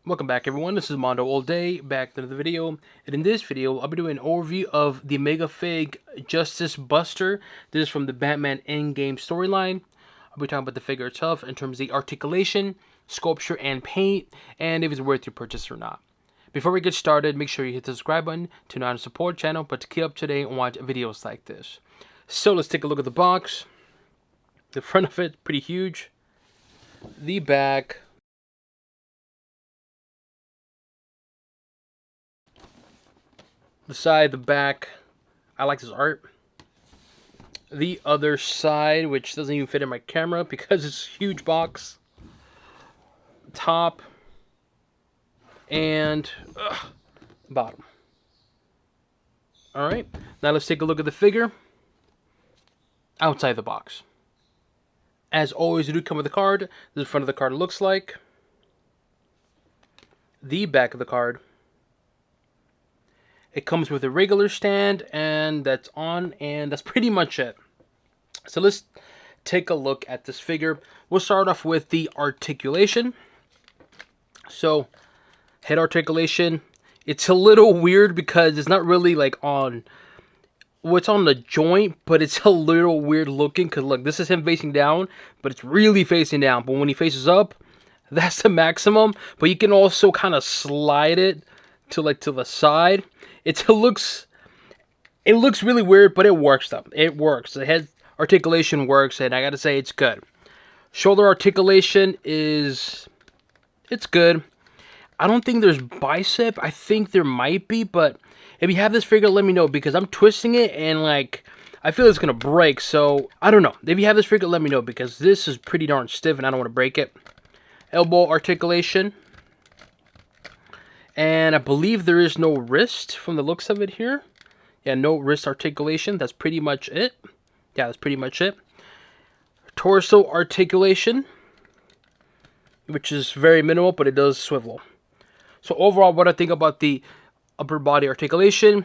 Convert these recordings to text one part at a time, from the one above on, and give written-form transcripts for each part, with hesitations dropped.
Welcome back everyone, this is MandoAllDay, back to another video, and in this video, I'll be doing an overview of the megafig Justice Buster. This is from the Batman Endgame storyline. I'll be talking about the figure itself in terms of the articulation, sculpture, and paint, and if it's worth your purchase or not. Before we get started, make sure you hit the subscribe button to not support the channel, but to keep up to date and watch videos like this. So let's take a look at the box. The front of it, pretty huge. The back. The side, the back, I like this art. The other side, which doesn't even fit in my camera because it's a huge box. Top and bottom. Alright, now let's take a look at the figure outside the box. As always, you do come with a card. This is the front of the card looks like. The back of the card. It comes with a regular stand, and that's on, and that's pretty much it. So let's take a look at this figure. We'll start off with the articulation. So, head articulation. It's a little weird because it's not really like on, well, it's on the joint, but it's a little weird looking. Because look, this is him facing down, but it's really facing down. But when he faces up, that's the maximum. But you can also kind of slide it to the side. It looks really weird, but it works though. It works. The head articulation works, and I gotta say it's good. Shoulder articulation it's good. I don't think there's bicep. I think there might be, but if you have this figure, let me know, because I'm twisting it and like I feel it's gonna break. So I don't know. If you have this figure, let me know, because this is pretty darn stiff and I don't want to break it. Elbow articulation. And I believe there is no wrist from the looks of it here. Yeah, no wrist articulation. That's pretty much it. Yeah, that's pretty much it. Torso articulation, which is very minimal, but it does swivel. So overall, what I think about the upper body articulation,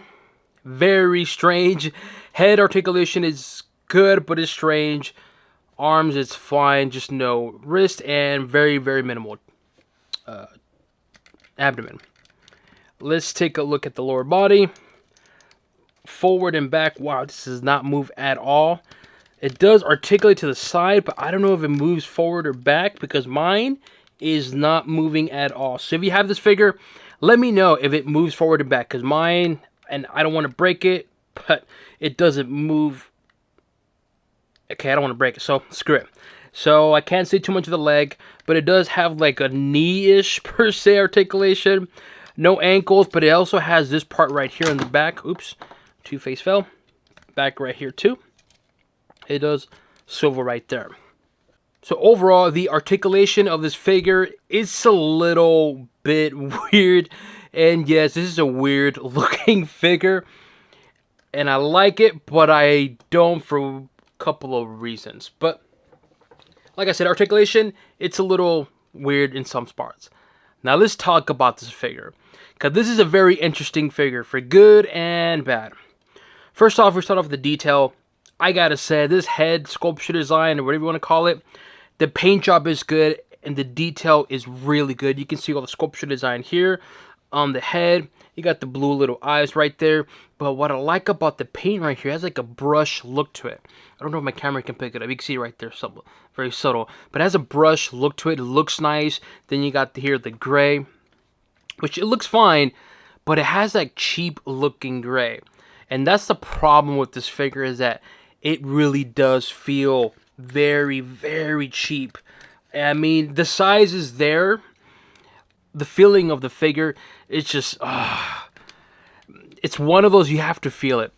very strange. Head articulation is good, but it's strange. Arms, it's fine, just no wrist, and very, very minimal abdomen. Let's take a look at the lower body. Forward and back. Wow, this does not move at all. It does articulate to the side, but I don't know if it moves forward or back, because mine is not moving at all. So if you have this figure, let me know if it moves forward and back, because mine, and I don't want to break it, but it doesn't move. Okay, I don't want to break it, so screw it. So I can't see too much of the leg, but it does have like a knee-ish per se articulation. No ankles, but it also has this part right here in the back. Oops, Two-Face fell. Back right here too. It does swivel right there. So overall, the articulation of this figure is a little bit weird. And yes, this is a weird looking figure. And I like it, but I don't, for a couple of reasons. But like I said, articulation, it's a little weird in some spots. Now let's talk about this figure, because this is a very interesting figure for good and bad. First off, we start off with the detail. I gotta say, this head sculpture design, or whatever you want to call it, the paint job is good and the detail is really good. You can see all the sculpture design here on the head. You got the blue little eyes right there. But what I like about the paint right here, it has like a brush look to it. I don't know if my camera can pick it up. You can see right there, very subtle. But it has a brush look to it. It looks nice. Then you got here the gray, which it looks fine, but it has like cheap looking gray. And that's the problem with this figure, is that it really does feel very, very cheap. I mean, the size is there. The feeling of the figure, it's just, it's one of those, you have to feel it.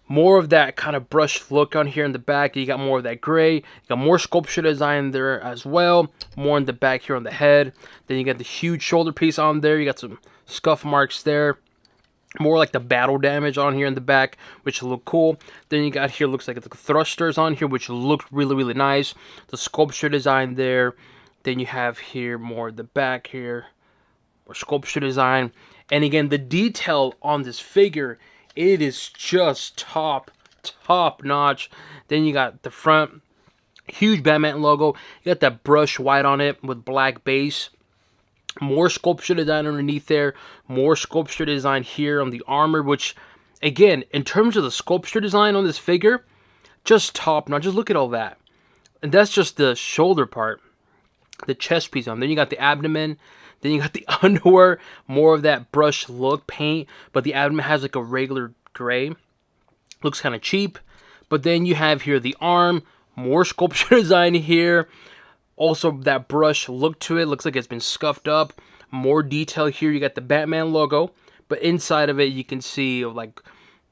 More of that kind of brushed look on here in the back. You got more of that gray. You got more sculpture design there as well. More in the back here on the head. Then you got the huge shoulder piece on there. You got some scuff marks there. More like the battle damage on here in the back, which look cool. Then you got here, looks like the thrusters on here, which look really, really nice. The sculpture design there. Then you have here more of the back here, or sculpture design. And again, the detail on this figure, it is just top notch. Then you got the front, huge Batman logo. You got that brush white on it with black base. More sculpture design underneath there. More sculpture design here on the armor, which, again, in terms of the sculpture design on this figure, just top notch. Just look at all that. And that's just the shoulder part, the chest piece on. Then you got the abdomen. Then you got the underwear, more of that brush look paint, but the abdomen has like a regular gray. Looks kind of cheap. But then you have here the arm, more sculpture design here. Also that brush look to it, looks like it's been scuffed up. More detail here, you got the Batman logo, but inside of it you can see like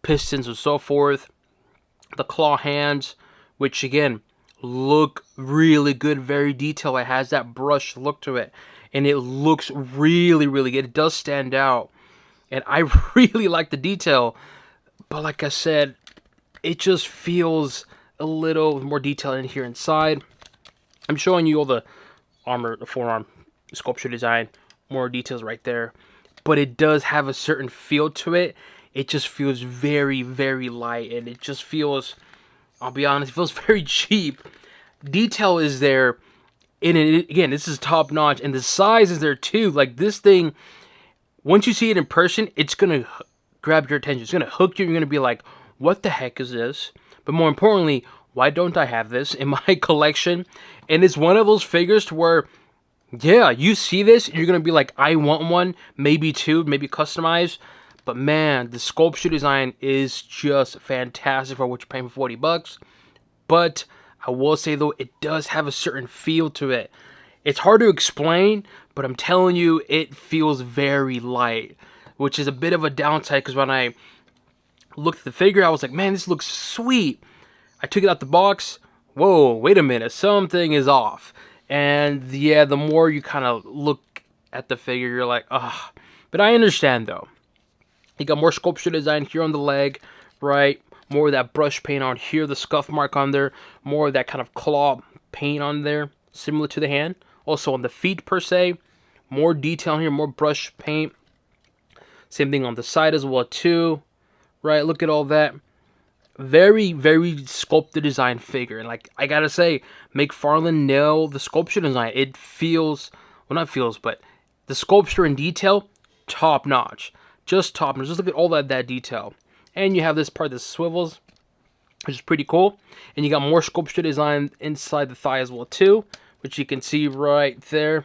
pistons and so forth. The claw hands, which again, look really good, very detailed. It has that brush look to it. And it looks really, really good. It does stand out. And I really like the detail. But like I said, it just feels a little more detail in here inside. I'm showing you all the armor, the forearm sculpture design. More details right there. But it does have a certain feel to it. It just feels very, very light. And it just feels, I'll be honest, it feels very cheap. Detail is there. And it, again, this is top notch, and the size is there too. Like this thing, once you see it in person, it's gonna grab your attention. It's gonna hook you. You're gonna be like, "What the heck is this?" But more importantly, why don't I have this in my collection? And it's one of those figures to where, yeah, you see this, you're gonna be like, "I want one, maybe two, maybe customized." But man, the sculpture design is just fantastic for what you're paying for $40. But I will say, though, it does have a certain feel to it. It's hard to explain, but I'm telling you, it feels very light, which is a bit of a downside, because when I looked at the figure, I was like, man, this looks sweet. I took it out the box. Whoa, wait a minute. Something is off. And yeah, the more you kind of look at the figure, you're like, ah. But I understand, though. You got more sculpture design here on the leg, right? More of that brush paint on here, the scuff mark on there. More of that kind of claw paint on there, similar to the hand. Also on the feet per se. More detail here, more brush paint. Same thing on the side as well too. Right, look at all that. Very, very sculpted design figure. And like, I gotta say, McFarlane nailed the sculpture design. It feels, well not feels, but the sculpture and detail, top notch. Just top notch. Just look at all that detail. And you have this part that swivels, which is pretty cool. And you got more sculpture design inside the thigh as well too, which you can see right there.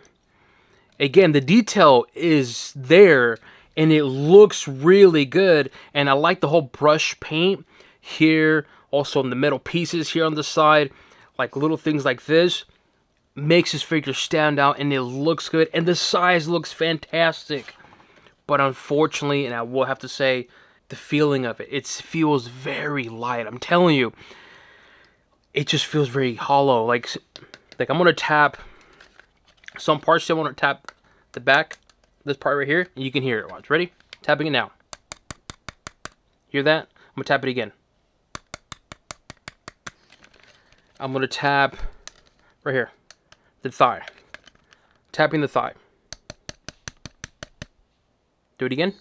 Again, the detail is there, and it looks really good. And I like the whole brush paint here. Also in the metal pieces here on the side, like little things like this, makes this figure stand out, and it looks good. And the size looks fantastic. But unfortunately, and I will have to say, the feeling of it, it feels very light. I'm telling you, it just feels very hollow. Like I'm gonna tap some parts. I want to tap the back, this part right here, and you can hear it. Watch, ready? Tapping it now. Hear that? I'm gonna tap it again. I'm gonna tap right here, the thigh. Tapping the thigh. Do it again.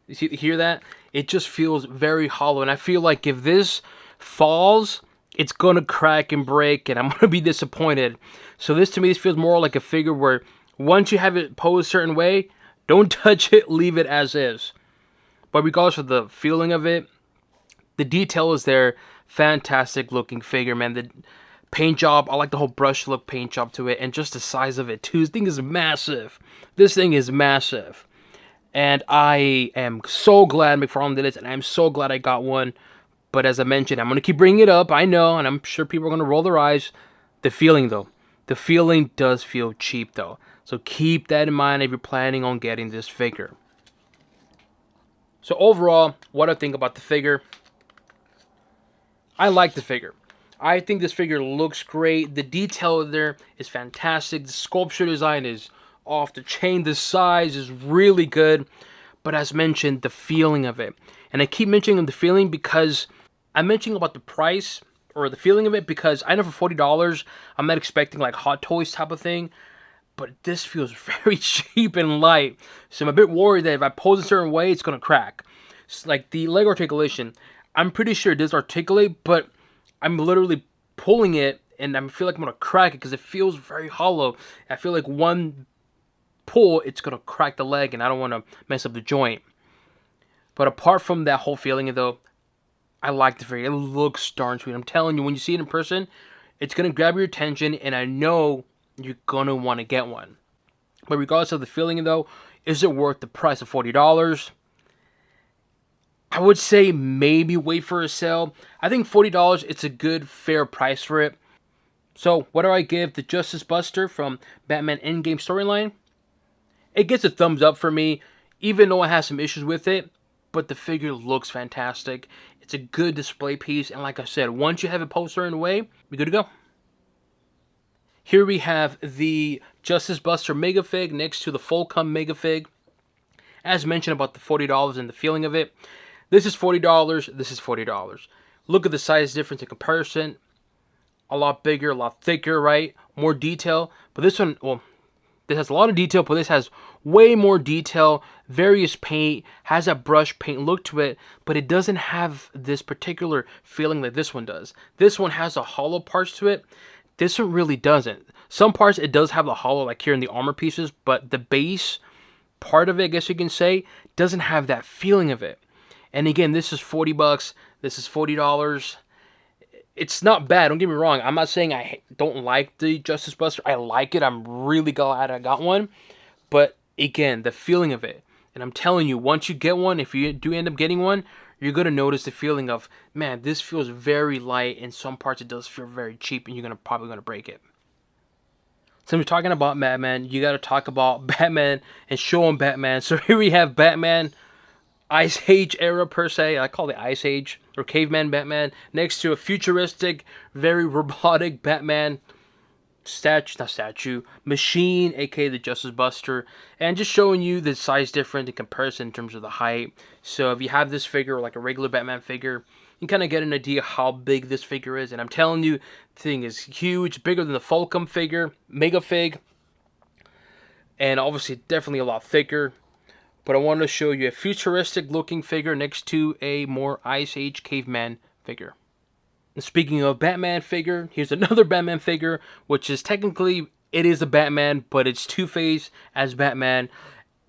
You hear that? It just feels very hollow. And I feel like if this falls, it's going to crack and break. And I'm going to be disappointed. So this, to me, this feels more like a figure where once you have it posed a certain way, don't touch it. Leave it as is. But regardless of the feeling of it, the detail is there. Fantastic looking figure, man. The paint job, I like the whole brush look paint job to it. And just the size of it, too. This thing is massive. This thing is massive. And I am so glad McFarlane did it, and I'm so glad I got one. But as I mentioned, I'm going to keep bringing it up. I know, and I'm sure people are going to roll their eyes. The feeling, though. The feeling does feel cheap, though. So keep that in mind if you're planning on getting this figure. So overall, what I think about the figure. I like the figure. I think this figure looks great. The detail there is fantastic. The sculpture design is off the chain. The size is really good, but as mentioned, the feeling of it, and I keep mentioning the feeling because I'm mentioning about the price or the feeling of it because I know for $40 I'm not expecting like Hot Toys type of thing, but this feels very cheap and light. So I'm a bit worried that if I pose a certain way, it's gonna crack. It's like the leg articulation, I'm pretty sure it does articulate, but I'm literally pulling it and I feel like I'm going to crack it because it feels very hollow. I feel like one pull, it's going to crack the leg, and I don't want to mess up the joint. But apart from that whole feeling, though, I like the figure. It looks darn sweet. I'm telling you, when you see it in person, it's going to grab your attention, and I know you're going to want to get one. But regardless of the feeling, though, is it worth the price of $40? I would say maybe wait for a sale. I think $40, it's a good, fair price for it. So, what do I give the Justice Buster from Batman Endgame storyline? It gets a thumbs up for me, even though I have some issues with it. But the figure looks fantastic. It's a good display piece. And like I said, once you have a poster in the way, we're good to go. Here we have the Justice Buster Megafig next to the Full-Come Megafig. As mentioned about the $40 and the feeling of it. This is $40, this is $40. Look at the size difference in comparison. A lot bigger, a lot thicker, right? More detail. But this one, well, this has a lot of detail, but this has way more detail. Various paint, has a brush paint look to it, but it doesn't have this particular feeling that this one does. This one has a hollow parts to it. This one really doesn't. Some parts it does have the hollow, like here in the armor pieces, but the base part of it, I guess you can say, doesn't have that feeling of it. And again, this is $40. This is $40. It's not bad. Don't get me wrong. I'm not saying I don't like the Justice Buster. I like it. I'm really glad I got one. But again, the feeling of it. And I'm telling you, once you get one, if you do end up getting one, you're going to notice the feeling of, man, this feels very light. In some parts, it does feel very cheap, and you're probably going to break it. So we're talking about Batman. You got to talk about Batman and show him Batman. So here we have Batman. Ice Age era per se. I call it Ice Age or Caveman Batman next to a futuristic, very robotic Batman machine, aka the Justice Buster, and just showing you the size difference in comparison in terms of the height. So if you have this figure like a regular Batman figure, you kind of get an idea how big this figure is. And I'm telling you, the thing is huge, bigger than the Full-Come figure, Megafig, and obviously definitely a lot thicker. But I want to show you a futuristic looking figure next to a more Ice Age caveman figure. And speaking of Batman figure, here's another Batman figure, which is technically, it is a Batman, but it's Two-Face as Batman.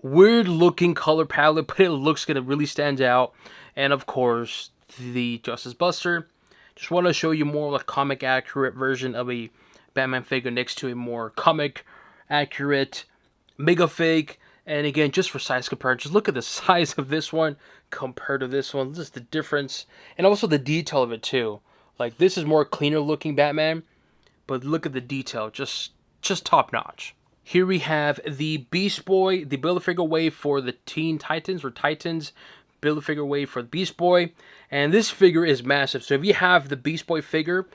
Weird looking color palette, but it looks good. It really stands out. And of course, the Justice Buster. Just want to show you more like comic accurate version of a Batman figure next to a more comic accurate Megafig. And again, just for size comparison, just look at the size of this one compared to this one. Just the difference. And also the detail of it too. Like, this is more cleaner looking Batman. But look at the detail. Just top notch. Here we have the Beast Boy, the Build-A-Figure wave for the Teen Titans or Titans. Build-A-Figure wave for the Beast Boy. And this figure is massive. So if you have the Beast Boy figure,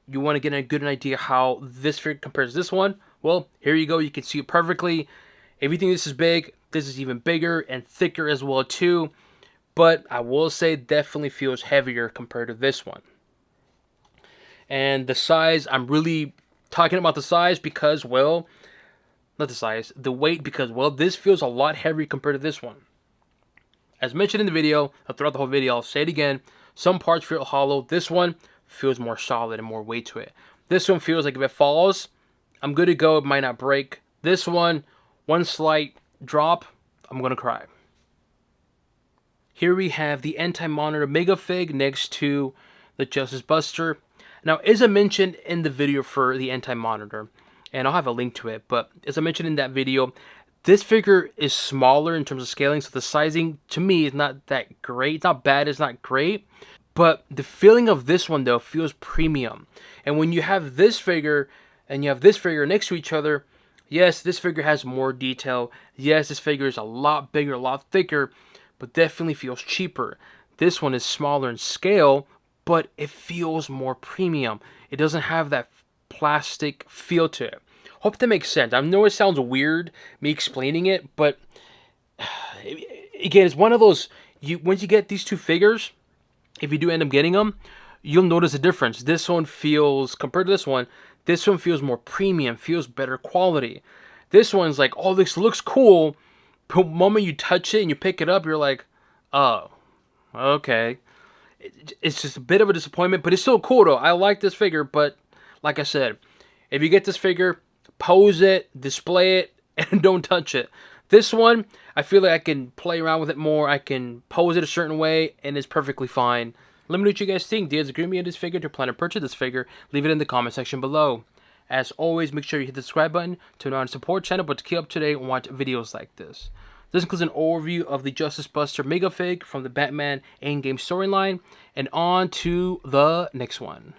you want to get a good idea how this figure compares to this one. Well, here you go. You can see it perfectly. If you think this is big, this is even bigger and thicker as well too. But I will say it definitely feels heavier compared to this one. And the size, I'm really talking about the size because, well, not the size, the weight because, well, this feels a lot heavier compared to this one. As mentioned in the video, throughout the whole video, I'll say it again, some parts feel hollow. This one feels more solid and more weight to it. This one feels like if it falls, I'm good to go. It might not break. This one slight drop, I'm going to cry. Here we have the Anti-Monitor Megafig next to the Justice Buster. Now, as I mentioned in the video for the Anti-Monitor, and I'll have a link to it, but as I mentioned in that video, this figure is smaller in terms of scaling, so the sizing, to me, is not that great. It's not bad, it's not great, but the feeling of this one, though, feels premium. And when you have this figure, and you have this figure next to each other, yes, this figure has more detail. Yes, this figure is a lot bigger, a lot thicker, but definitely feels cheaper. This one is smaller in scale, but it feels more premium. It doesn't have that plastic feel to it. Hope that makes sense. I know it sounds weird, me explaining it, but again, it's one of those, once you get these two figures, if you do end up getting them, you'll notice a difference. This one feels, compared to this one feels more premium, feels better quality. This one's like, oh, this looks cool, but the moment you touch it and you pick it up, you're like, oh, okay. It's just a bit of a disappointment, but it's still cool though. I like this figure, but Like I said, if you get this figure, pose it, display it, and don't touch it. This one, I feel like I can play around with it more. I can pose it a certain way, and it's perfectly fine. Let me know what you guys think. Do you guys agree with me on this figure? Do you plan to purchase this figure? Leave it in the comment section below. As always, make sure you hit the subscribe button to not support channel, but to keep up to date and watch videos like this. This includes an overview of the Justice Buster Megafig from the Batman Endgame storyline, and on to the next one.